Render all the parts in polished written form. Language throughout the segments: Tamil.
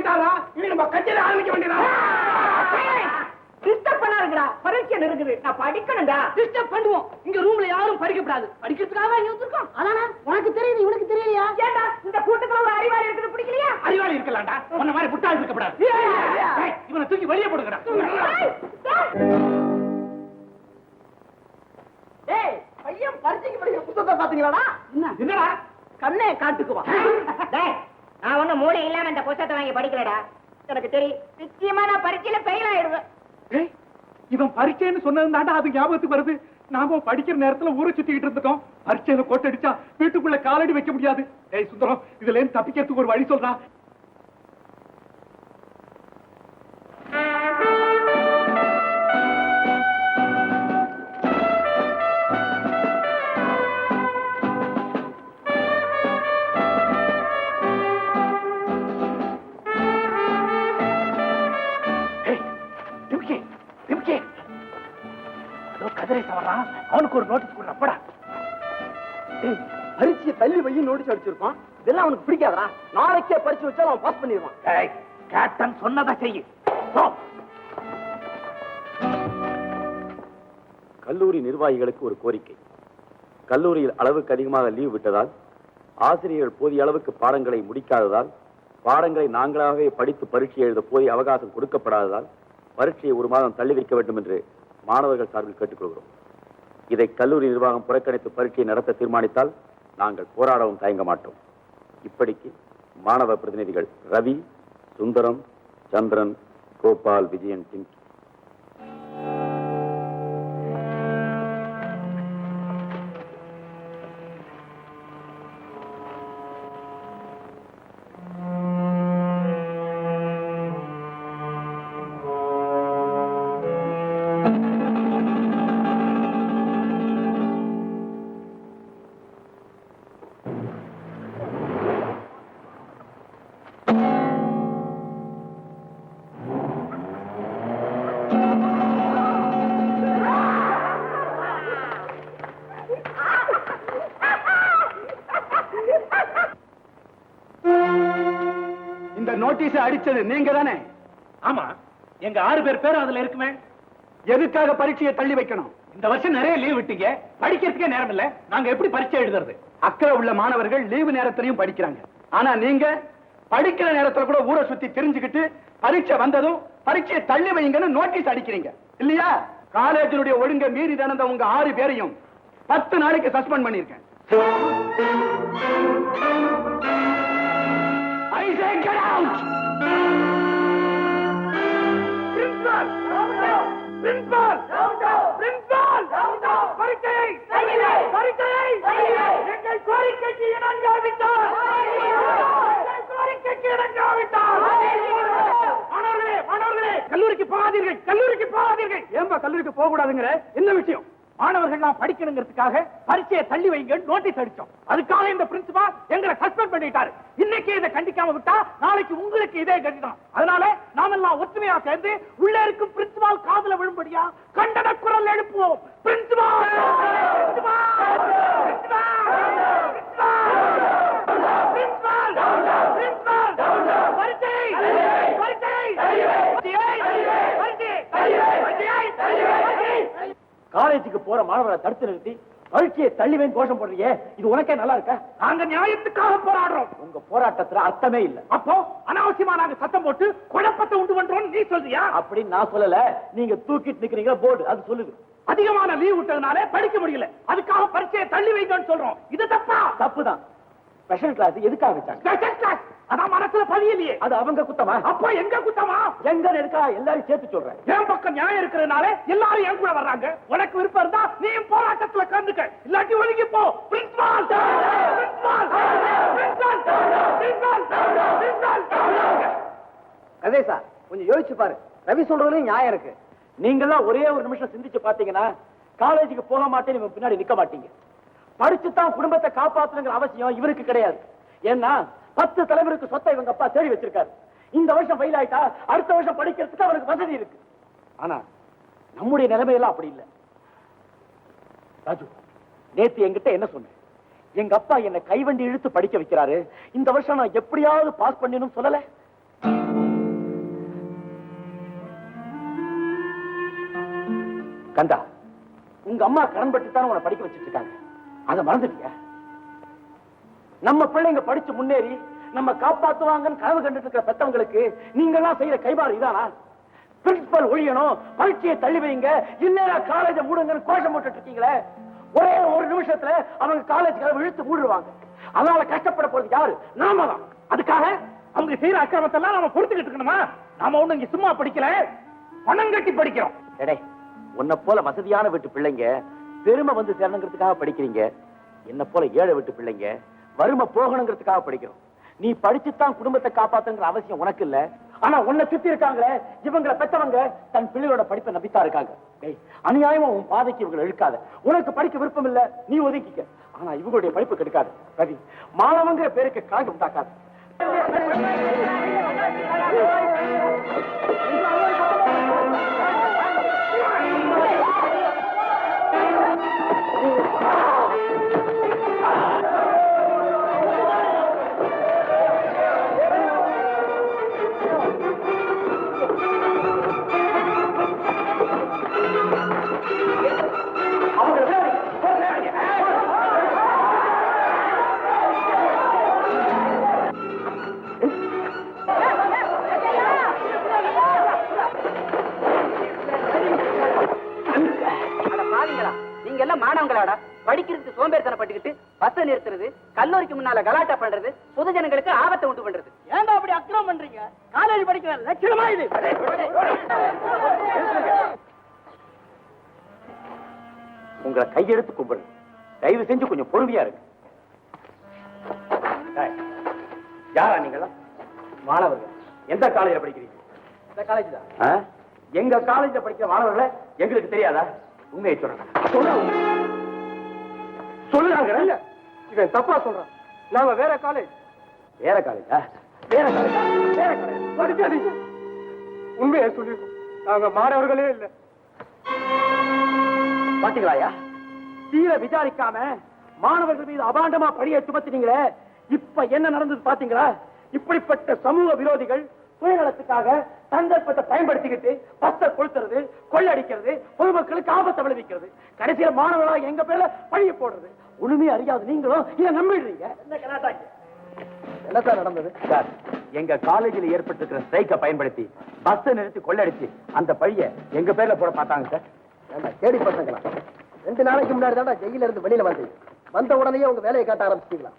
போயிட்டாரா? இனி நம்ம கட்சியில ஆரம்பிக்க வேண்டியதா? டிஸ்டர்ப் பண்ணாருங்கடா, பரீட்சை இருக்குது, நான் படிக்கணும்டா. டிஸ்டர்ப் பண்ணுவோம், இங்க ரூம்ல யாரும் படிக்கப்படாது. படிக்கிறதுக்காக இங்க வந்திருக்கோம். அதானே உனக்கு தெரியுது, இவனுக்கு தெரியலையா? ஏண்டா இந்த கூட்டத்துல ஒரு அறிவாளி இருக்குது பிடிக்கலையா? அறிவாளி இருக்கலாம்டா, உன்ன மாதிரி புட்டாள் இருக்கப்படாது. இவனை தூக்கி வெளியே போடுங்கடா. டேய் பையன் பரீட்சைக்கு படிக்கிற புத்தகத்தை பாத்தீங்களாடா? என்னடா கண்ணே காட்டுக்குவா. டேய் நான் ஒண்ணு மூளை இல்லாம இந்த புத்தகத்தை வாங்கி படிக்கலடா. எனக்கு தெரியும் நிச்சயமா நான் பரீட்சையில ஃபெயில் ஆயிடுவேன். இவன் பரீட்சைன்னு சொன்னதுதான்டா அது ஞாபகத்துக்கு வருது. நாம படிக்கிற நேரத்துல ஊரை சுத்திக்கிட்டு இருந்துட்டோம். பரீட்சையில கோட்டடிச்சா வீட்டுக்குள்ள காலடி வைக்க முடியாது. ஏய் சுந்தரம், இதுல இருந்து தப்பிக்கிறதுக்கு ஒரு வழி சொல்றா. அவனுக்கு ஒரு நோட்டீஸ் கொடுறப்படா. பரீட்சையை தள்ளி வையும் நோட்டீஸ் அடிச்சிருப்பான். இதெல்லாம் அவனுக்கு பிடிக்காதா? நாளைக்கே பரீட்சை வச்சாலும் அவன் பாஸ் பண்ணிடுவான். கேப்டன் சொன்னதை செய்யு. கல்லூரி நிர்வாகிகளுக்கு ஒரு கோரிக்கை. கல்லூரியில் அளவுக்கு அதிகமாக லீவ் விட்டதால், ஆசிரியர்கள் போதிய அளவுக்கு பாடங்களை முடிக்காததால், பாடங்களை நாங்களாகவே படித்து பரீட்சை எழுத போதிய அவகாசம் கொடுக்கப்படாததால் பரீட்சையை ஒரு மாதம் தள்ளி வைக்க வேண்டும் என்று மாணவர்கள் சார்பில் கேட்டுக்கொள்கிறோம். இதை கல்லூரி நிர்வாகம் புறக்கணித்து பரீட்சையை நடத்த தீர்மானித்தால் நாங்கள் போராடவும் தயங்க மாட்டோம். இப்படிக்கு மாணவ பிரதிநிதிகள் ரவி, சுந்தரம், சந்திரன், கோபால், விஜயன், டிங்கி. நோட்டீஸ் அடிச்சது நீங்க தானே? ஆமா, எங்க 6 பேர் அதுல இருக்குமே. எதுக்காக பரீட்சையை தள்ளி வைக்கணும்? இந்த வருஷம் நிறைய லீவ் விட்டீங்க, படிக்கிறதுக்கே நேரம் இல்ல. நாங்க எப்படி பரீட்சை எழுதுறது? அக்கறை உள்ள மாணவர்கள் லீவு நேரத்திலையும் படிக்கிறாங்க. ஆனா நீங்க படிக்கிற நேரத்துல கூட ஊரை சுத்தி தெரிஞ்சுக்கிட்டு பரீட்சை வந்ததும் பரீட்சையை தள்ளி வைங்கன்னு நோட்டீஸ் அடிக்கிறீங்க இல்லையா? காலேஜினுடைய ஒழுங்கை மீறி நடந்த உங்க 6 பேரையும் 10 நாளைக்கு சஸ்பெண்ட் பண்ணிருக்கேன். I say get out! Principal! Principal! Principal! பரீட்சை! எங்கள் கோரிக்கைக்கு இணங்காவிட்டால் மாணவர்களே கல்லூரிக்கு போகாதீர்கள். ஏன்பா கல்லூரிக்கு போக கூடாதுங்கிற? என்ன விஷயம்? மாணவர்கள் நான் படிக்கணுங்கிறதுக்காக பரீட்சையை தள்ளி வைங்க நோட்டீஸ் அடிச்சோம். அதுக்காக இந்த பிரின்சிபால் எங்களை சஸ்பெண்ட் பண்ணிட்டாரு. இன்னைக்கு இதை கண்டிக்காம விட்டா நாளைக்கு உங்களுக்கு இதே கண்டிதான். அதனால நாம எல்லாம் ஒற்றுமையா சேர்ந்து உள்ள இருக்கும் பிரின்சிபால் காதுல விழும்படியா கண்டன குரல் எழுப்புவோம். பிரின்சிபால்! காலேஜுக்கு போற மாணவரை தடுத்து நிறுத்தி பரீட்சையை தள்ளிவேன் கோஷம் போடுறீங்க, இது உனக்கே நல்லா இருக்க? நாங்க நியாயத்துக்காக போராடுறோம். உங்க போராட்டத்துல அர்த்தமே இல்ல. அப்போ அனாவசியமா நாங்க சத்தம் போட்டு குழப்பத்தை உண்டு பண்றோம் நீ சொல்றியா? அப்படின்னு நான் சொல்லல, நீங்க தூக்கிட்டு நிக்கிறீங்க போர்டு அது சொல்லுது. அதிகமான லீவ் விட்டதுனால படிக்க முடியல, அதுக்காக பரீட்சையை தள்ளி வைங்கன்னு சொல்றோம். இது தப்பா? தப்புதான். ஸ்பெஷல் கிளாஸ் எதுக்காக வச்சாங்க? ஸ்பெஷல் கிளாஸ் அதான் மனசுல பதியலையே. அது அவங்க குத்தமா? அப்போ எங்க குத்தமா? எங்க இருக்கா எல்லாரும் சேர்த்து சொல்றேன். என் பக்கம் நியாயம் இருக்கிறதுனால எல்லாரும் என் கூட வர்றாங்க. உனக்கு விருப்பம் இருந்தா நீயும் போராட்டத்துல கலந்துக்க, இல்லாட்டி ஒதுங்கி போ. பிரின்சிபால்! கதேசா கொஞ்சம் யோசிச்சு பாரு. ரவி சொல்றதுலயும் நியாயம் இருக்கு. நீங்கெல்லாம் ஒரே ஒரு நிமிஷம் சிந்திச்சு பாத்தீங்கன்னா காலேஜுக்கு போக மாட்டேன்னு இவன் பின்னாடி நிக்க மாட்டீங்க. படிச்சுதான் குடும்பத்தை காப்பாற்றணுங்கிற அவசியம் இவருக்கு கிடையாது. ஏன்னா 10 தலைவருக்கு சொத்தை இவங்க அப்பா தேடி வச்சிருக்காரு. இந்த வருஷம் ஃபெயில் ஆயிட்டா அடுத்த வருஷம் படிக்கிறதுக்கு அவருக்கு வசதி இருக்கு. ஆனா நம்முடைய நிலைமையெல்லாம் அப்படி இல்லை. ராஜு, நேத்து என்கிட்ட என்ன சொன்னேன்? எங்க அப்பா என்னை கைவண்டி இழுத்து படிக்க வைக்கிறாரு, இந்த வருஷம் நான் எப்படியாவது பாஸ் பண்ணணும் சொல்லல. கந்தா, உங்க அம்மா கடன் பட்டு தான் உன்னை படிக்க வச்சிட்டு இருக்காங்க. அதை மறந்துட்டியா? நம்ம பிள்ளைங்க படிச்சு முன்னேறி நம்ம காப்பாத்துவாங்கன்னு கனவு கண்டுட்டு இருக்கிற பெத்தவங்களுக்கு நீங்க எல்லாம் செய்யற கைமாறு இதானா? பிரின்சிபல் ஒழியணும், பரீட்சையை தள்ளி வைங்க, இல்லையா காலேஜ மூடுங்கன்னு கோஷம் போட்டுட்டு இருக்கீங்களே. ஒரே ஒரு நிமிஷத்துல அவங்க காலேஜ் கதவை இழுத்து மூடுவாங்க. அதனால கஷ்டப்பட போறது யாரு? நாம தான். அதுக்காக அவங்க செய்யற அக்கிரமத்தெல்லாம் நாம பொறுத்துக்கிட்டு இருக்கணுமா? நாம ஒண்ணு இங்க சும்மா படிக்கல, பணம் கட்டி படிக்கிறோம். உன்னை போல வசதியான வீட்டு பிள்ளைங்க பெருமை வந்து சேரணுங்கிறதுக்காக படிக்கிறீங்க. என்ன போல ஏழை வீட்டு பிள்ளைங்க வறுமை போகணுங்கிறதுக்காக படிக்கிறோம். நீ படிச்சுதான் குடும்பத்தை காப்பாத்துங்கிற அவசியம் உனக்கு இல்ல. ஆனா உன்னை சுத்தி இருக்காங்களே இவங்களை பெற்றவங்க தன் பிள்ளையோட படிப்பை நம்பித்தான் இருக்காங்க. அநியாயமா உன் பாதைக்கு இவங்களை இழுக்காத. உனக்கு படிக்க விருப்பம் இல்ல, நீ ஒதுக்கிக்க. ஆனா இவங்களுடைய படிப்பு கெடுக்காது. ரவி, மாணவங்கிற பேருக்கு கணக்கு உண்டாக்காது. மாணவங்களாடா படிக்கிறதுக்கு சோம்பேறித்தனப்பட்டுக்கிட்டு பஸ் நிறுத்துறது, கல்லூரிக்கு முன்னால கலாட்டா பண்றது, பொதுஜனங்களுக்கு ஆபத்தை உண்டு பண்றது. ஏன்டா அப்படி அக்கிரமம் பண்றீங்க? காலேஜ் படிக்கிற லட்சணமா இது? உங்களை கையெடுத்து கும்பிடு. தயவு செஞ்சு கொஞ்சம் பொறுமையா இருக்கு. யாரா நீங்களா? மாணவர்கள். எந்த காலேஜ்ல படிக்கிறீங்க? இந்த காலேஜ் தான். எங்க காலேஜ்ல படிக்கிற மாணவர்களை எங்களுக்கு தெரியாதா? உண்மையை சொல்றாங்க. சொல்லுறாங்க. இவன் தப்பா சொல்றான். நாங்க வேற காலேஜ். வேற காலேஜா? வேற காலேஜ். வேற காலேஜ். படிக்காதீங்க. உண்மையை சொல்லிருக்கோம். நாங்க மாணவர்களே இல்ல. பாத்தீங்களாயா? தீர விசாரிக்காம மாணவர்கள் மீது அபாண்டமா பழியை சுமத்தினீங்களே. இப்ப என்ன நடந்தது பாத்தீங்களா? இப்படிப்பட்ட சமூக விரோதிகள் சுயநலத்துக்காக சந்தர்ப்பத்தை பயன்படுத்திக்கிட்டு பஸ்ஸை கொளுத்துறது, கொள்ளடிக்கிறது, பொதுமக்களுக்கு ஆபத்தை விளைவிக்கிறது, கடைசியில மாணவர்களா எங்க பேர்ல பழிய போடுறது. ஒண்ணுமே அறியாது நீங்களும் இதை நம்பிடுறீங்க. என்ன சார் நடந்தது? சார், எங்க காலேஜில் ஏற்பட்டிருக்கிற ஸ்ட்ரைக்கை பயன்படுத்தி பஸ்ஸை நிறுத்தி கொள்ளடிச்சு அந்த பழிய எங்க பேர்ல போட பார்த்தாங்க சார். கேடி பசங்களா? 2 நாளைக்கு முன்னாடி தான் ஜெயில இருந்து வெளியில வந்த உடனே உங்க வேலையை காட்ட ஆரம்பிச்சிட்டீங்களா?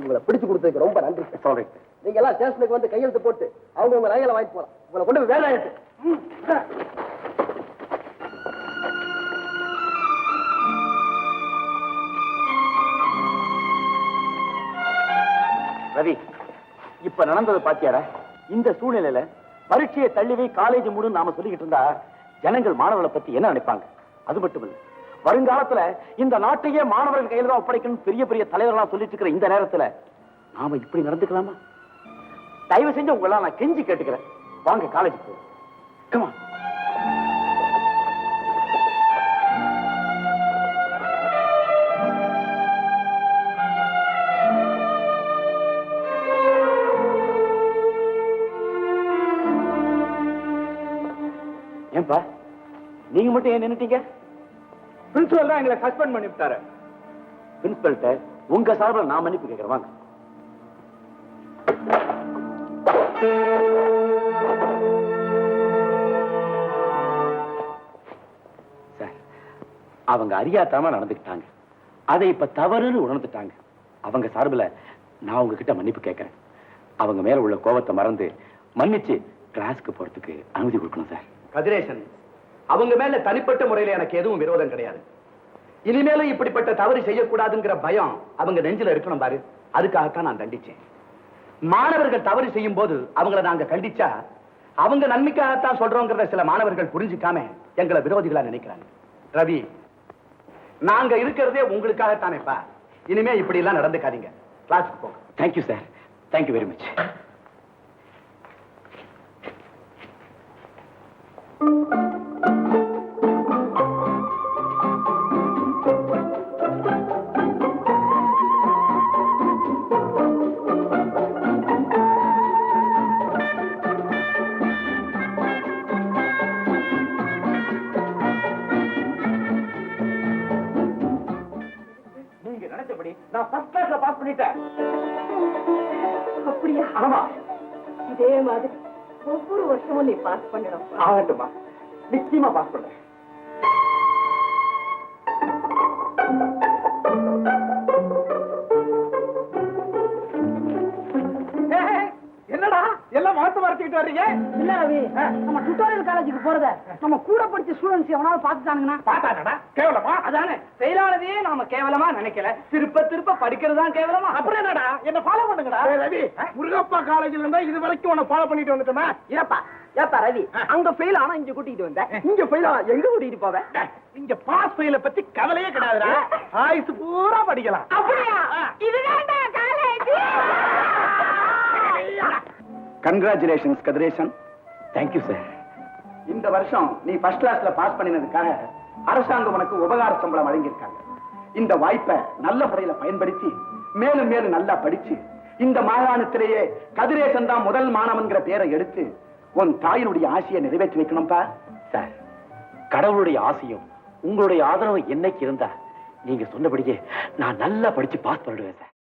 உங்களை பிடிச்சு கொடுத்ததுக்கு ரொம்ப நன்றி. சாரி. நீங்க எல்லாம் ஸ்டேஷனுக்கு வந்து கையெழுத்து போட்டு அவங்க உங்க நகைகளை வாங்கிட்டு போலாம். உங்களை கொண்டு வேலை ஆயிட்டு. ரவி, இப்ப நடந்தது பாத்தியாரா? இந்த சூழ்நிலையில பரீட்சையை தள்ளிவே காலேஜ் மூடுன்னு நாம சொல்லிக்கிட்டு இருந்தா ஜனங்கள் மாணவர்களை பத்தி என்ன நினைப்பாங்க? அது மட்டும் இல்ல, வருங்காலத்துல இந்த நாட்டையே மாணவர்கள் கையில தான் ஒப்படைக்கணும் பெரிய பெரிய தலைவர்களா சொல்லிட்டு இருக்கிற இந்த நேரத்துல நாம இப்படி நடந்துக்கலாமா? தயவு செஞ்சு உங்களெல்லாம் நான் கெஞ்சி கேட்டுக்கிறேன். வாங்க காலேஜ் போ. Come on. ஏன்பா நீங்க மட்டும் ஏன் நின்னுட்டீங்க? பிரின்சிபல் தான் எங்களை சஸ்பெண்ட் பண்ணி விட்டாரு. பிரின்சிபல்ட்ட உங்க சார்பில் நான் மன்னிப்பு கேட்கிறேன். வாங்க. சார், அவங்க அறியாத்தனமா நடந்துக்கிட்டாங்க. அதை இப்ப தவறுன்னு உணர்ந்துட்டாங்க. அவங்க சார்பில் நான் உங்ககிட்ட மன்னிப்பு கேட்கிறேன். அவங்க மேல உள்ள கோபத்தை மறந்து மன்னிச்சு கிளாஸ்க்கு போறதுக்கு அனுமதி கொடுக்கணும் சார். கதிரேசன், அவங்க மேல தனிப்பட்ட முறையில எனக்கு எதுவும் விரோதம் கிடையாது. இனிமேலும் இப்படிப்பட்ட தவறு செய்யக்கூடாதுங்கிற பயம் அவங்க நெஞ்சில இருக்கணும் பாரு. அதுக்காகத்தான் நான் தண்டிச்சேன். மாணவர்கள் தவறு செய்யும் போது அவங்களை நாங்க கண்டிச்சா அவங்க நன்மைக்காகத்தான் சொல்றோங்கிறத சில மாணவர்கள் புரிஞ்சுக்காம எங்களை விரோதிகளா நினைக்கிறாங்க. ரவி, நாங்க இருக்கிறதே உங்களுக்காகத்தானேப்பா. இனிமே இப்படி எல்லாம் நடந்துக்காதீங்க. கிளாஸுக்கு போங்க. Thank you sir. Thank you very much. நான் ஃபர்ஸ்ட் கிளாஸ்ல பாஸ் பண்ணிட்டேன். அப்படியா? ஆமா. இதே மாதிரி ஒவ்வொரு வருஷமும் நீ பாஸ் பண்ணணும். ஆகட்டுமா, நிச்சயமா பாஸ் பண்றேன். என்னடா எல்லாம் மாத்து மறைச்சிக்கிட்டு வர்றீங்க? இல்ல ரவி, நம்ம டுட்டோரியல் காலேஜுக்கு போறத நம்ம கூட படிச்ச ஸ்டூடெண்ட்ஸ் எவனாவது பாத்துட்டானுங்கன்னா பாத்தாடா கேவலமா? அதானே செயலாளரையே நாம கேவலமா நினைக்கல, திருப்ப திருப்ப படிக்கிறதுதான் கேவலமா. அப்புறம் என்னடா என்ன ஃபாலோ பண்ணுங்கடா. ரவி, முருகப்பா காலேஜ்ல இருந்தா இது வரைக்கும் உன்னை ஃபாலோ பண்ணிட்டு வந்துட்டோமா? ஏப்பா ரவி, அங்க ஃபெயில் ஆனா இங்க கூட்டிட்டு வந்த, இங்க ஃபெயில் ஆனா எங்க கூட்டிட்டு போவ? இங்க பாஸ் ஃபெயில பத்தி கவலையே கிடையாதுடா. ஆயுசு பூரா படிக்கலாம். அப்படியா? இதுதான்டா college. Congratulations Kathiresan. Thank you sir. இந்த வருஷம் நீ ஃபர்ஸ்ட் கிளாஸ்ல பாஸ் பண்ணினதுக்காக அரசாங்கம் உனக்கு உபகார சம்பளம் வழங்கியிருக்காங்க. இந்த வாய்ப்பை நல்ல முறையில பயன்படுத்தி மேலும் மேலும் நல்லா படிச்சு இந்த மாகாணத்திலேயே கதிரேசன் தான் முதல் மாணவன்கிற பேரை எடுத்து உன் தாயினுடைய ஆசையை நிறைவேற்றி வைக்கணும்பா. சார், கடவுளுடைய ஆசையும் உங்களுடைய ஆதரவு என்னைக்கு இருந்தா நீங்க சொன்னபடியே நான் நல்லா படிச்சு பாஸ் பண்ணிடுவேன் சார்.